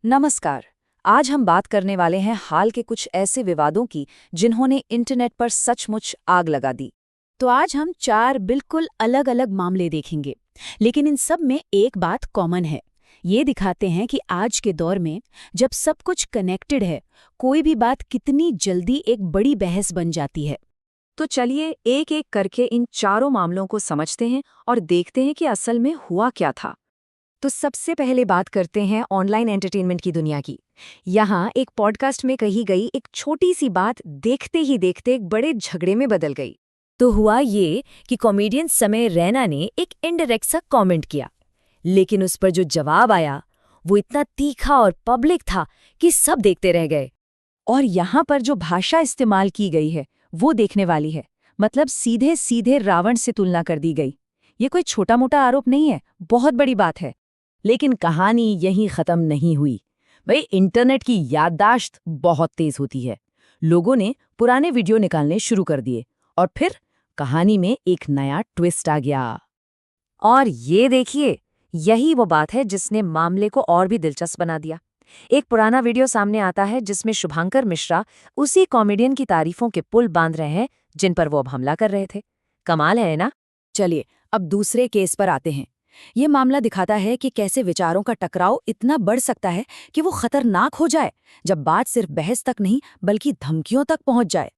नमस्कार। आज हम बात करने वाले हैं हाल के कुछ ऐसे विवादों की जिन्होंने इंटरनेट पर सचमुच आग लगा दी। तो आज हम 4 बिल्कुल अलग-अलग मामले देखेंगे, लेकिन इन सब में एक बात कॉमन है। ये दिखाते हैं कि आज के दौर में जब सब कुछ कनेक्टेड है, कोई भी बात कितनी जल्दी एक बड़ी बहस बन जाती है। तो चलिए एक एक करके इन चारों मामलों को समझते हैं और देखते हैं कि असल में हुआ क्या था। तो सबसे पहले बात करते हैं ऑनलाइन एंटरटेनमेंट की दुनिया की। यहाँ एक पॉडकास्ट में कही गई एक छोटी सी बात देखते ही देखते एक बड़े झगड़े में बदल गई। तो हुआ ये कि कॉमेडियन समय रैना ने एक इनडायरेक्ट सा कमेंट किया, लेकिन उस पर जो जवाब आया वो इतना तीखा और पब्लिक था कि सब देखते रह गए। और यहाँ पर जो भाषा इस्तेमाल की गई है वो देखने वाली है। मतलब सीधे सीधे रावण से तुलना कर दी गई। ये कोई छोटा मोटा आरोप नहीं है, बहुत बड़ी बात है। लेकिन कहानी यहीं खत्म नहीं हुई। भाई, इंटरनेट की याददाश्त बहुत तेज होती है। लोगों ने पुराने वीडियो निकालने शुरू कर दिए और फिर कहानी में एक नया ट्विस्ट आ गया। और ये देखिए, यही वो बात है जिसने मामले को और भी दिलचस्प बना दिया। एक पुराना वीडियो सामने आता है जिसमें शुभांकर मिश्रा उसी कॉमेडियन की तारीफों के पुल बांध रहे हैं जिन पर वो अब हमला कर रहे थे। कमाल है ना। चलिए अब दूसरे केस पर आते हैं। ये मामला दिखाता है कि कैसे विचारों का टकराव इतना बढ़ सकता है कि वो खतरनाक हो जाए, जब बात सिर्फ बहस तक नहीं बल्कि धमकियों तक पहुंच जाए।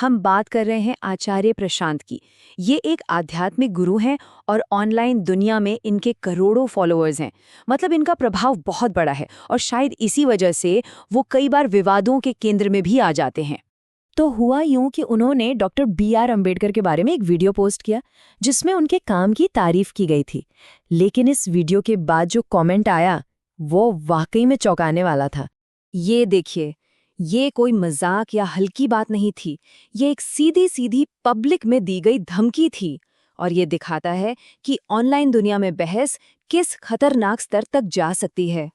हम बात कर रहे हैं आचार्य प्रशांत की। ये एक आध्यात्मिक गुरु हैं और ऑनलाइन दुनिया में इनके करोड़ों फॉलोअर्स हैं। मतलब इनका प्रभाव बहुत बड़ा है और शायद इसी वजह से वो कई बार विवादों के केंद्र में भी आ जाते हैं। तो हुआ यूं कि उन्होंने डॉक्टर B.R. अम्बेडकर के बारे में एक वीडियो पोस्ट किया जिसमें उनके काम की तारीफ की गई थी। लेकिन इस वीडियो के बाद जो कमेंट आया वो वाकई में चौंकाने वाला था। ये देखिए, ये कोई मजाक या हल्की बात नहीं थी। ये एक सीधी सीधी पब्लिक में दी गई धमकी थी। और ये दिखाता है कि ऑनलाइन दुनिया में बहस किस खतरनाक स्तर तक जा सकती है।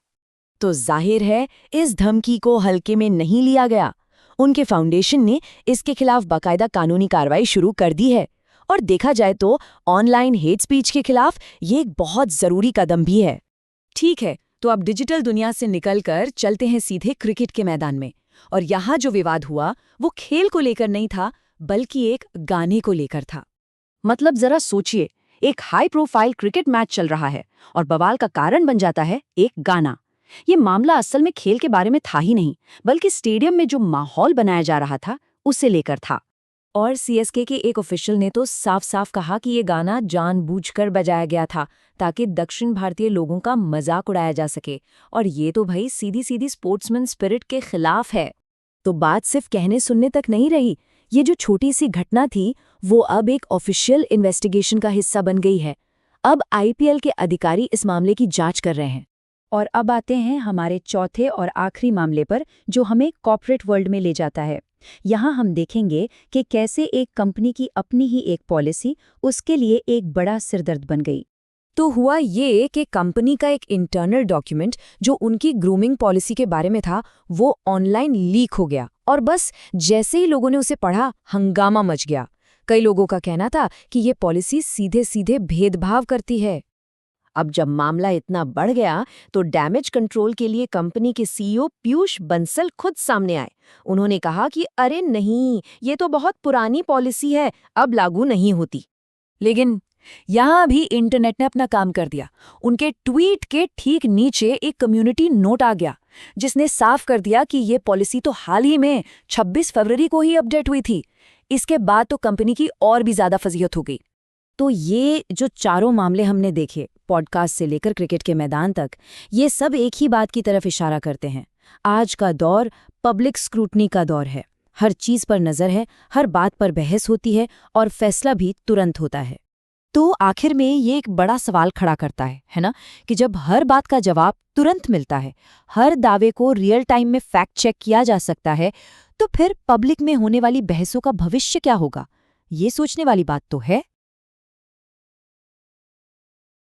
तो जाहिर है इस धमकी को हल्के में नहीं लिया गया। उनके फाउंडेशन ने इसके खिलाफ बाकायदा कानूनी कार्रवाई शुरू कर दी है। और देखा जाए तो ऑनलाइन हेट स्पीच के खिलाफ ये एक बहुत जरूरी कदम भी है। ठीक है, तो अब डिजिटल दुनिया से निकलकर चलते हैं सीधे क्रिकेट के मैदान में। और यहाँ जो विवाद हुआ वो खेल को लेकर नहीं था बल्कि एक गाने को लेकर था। मतलब जरा सोचिए, एक हाई प्रोफाइल क्रिकेट मैच चल रहा है और बवाल का कारण बन जाता है एक गाना। ये मामला असल में खेल के बारे में था ही नहीं, बल्कि स्टेडियम में जो माहौल बनाया जा रहा था उसे लेकर था। और CSK के एक ऑफिशियल ने तो साफ साफ कहा कि ये गाना जानबूझकर बजाया गया था ताकि दक्षिण भारतीय लोगों का मजाक उड़ाया जा सके। और ये तो भाई सीधी सीधी स्पोर्ट्समैन स्पिरिट के खिलाफ है। तो बात सिर्फ कहने सुनने तक नहीं रही। ये जो छोटी सी घटना थी वो अब एक ऑफिशियल इन्वेस्टिगेशन का हिस्सा बन गई है। अब IPL के अधिकारी इस मामले की जांच कर रहे हैं। और अब आते हैं हमारे चौथे और आखिरी मामले पर, जो हमें कॉर्पोरेट वर्ल्ड में ले जाता है। यहाँ हम देखेंगे कि कैसे एक कंपनी की अपनी ही एक पॉलिसी उसके लिए एक बड़ा सिरदर्द बन गई। तो हुआ ये कि कंपनी का एक इंटरनल डॉक्यूमेंट जो उनकी ग्रूमिंग पॉलिसी के बारे में था वो ऑनलाइन लीक हो गया। और बस जैसे ही लोगों ने उसे पढ़ा, हंगामा मच गया। कई लोगों का कहना था कि ये पॉलिसी सीधे सीधे भेदभाव करती है। अब जब मामला इतना बढ़ गया तो डैमेज कंट्रोल के लिए कंपनी के CEO पीयूष बंसल खुद सामने आए। उन्होंने कहा कि अरे नहीं, ये तो बहुत पुरानी पॉलिसी है, अब लागू नहीं होती। लेकिन यहाँ भी इंटरनेट ने अपना काम कर दिया। उनके ट्वीट के ठीक नीचे एक कम्युनिटी नोट आ गया जिसने साफ कर दिया कि ये पॉलिसी तो हाल ही में 26 फरवरी को ही अपडेट हुई थी। इसके बाद तो कंपनी की और भी ज्यादा फजीहत हो गई। तो ये जो चारों मामले हमने देखे, पॉडकास्ट से लेकर क्रिकेट के मैदान तक, ये सब एक ही बात की तरफ इशारा करते हैं। आज का दौर पब्लिक स्क्रूटनी का दौर है। हर चीज पर नजर है, हर बात पर बहस होती है और फैसला भी तुरंत होता है। तो आखिर में ये एक बड़ा सवाल खड़ा करता है ना, कि जब हर बात का जवाब तुरंत मिलता है, हर दावे को रियल टाइम में फैक्ट चेक किया जा सकता है, तो फिर पब्लिक में होने वाली बहसों का भविष्य क्या होगा? ये सोचने वाली बात तो है।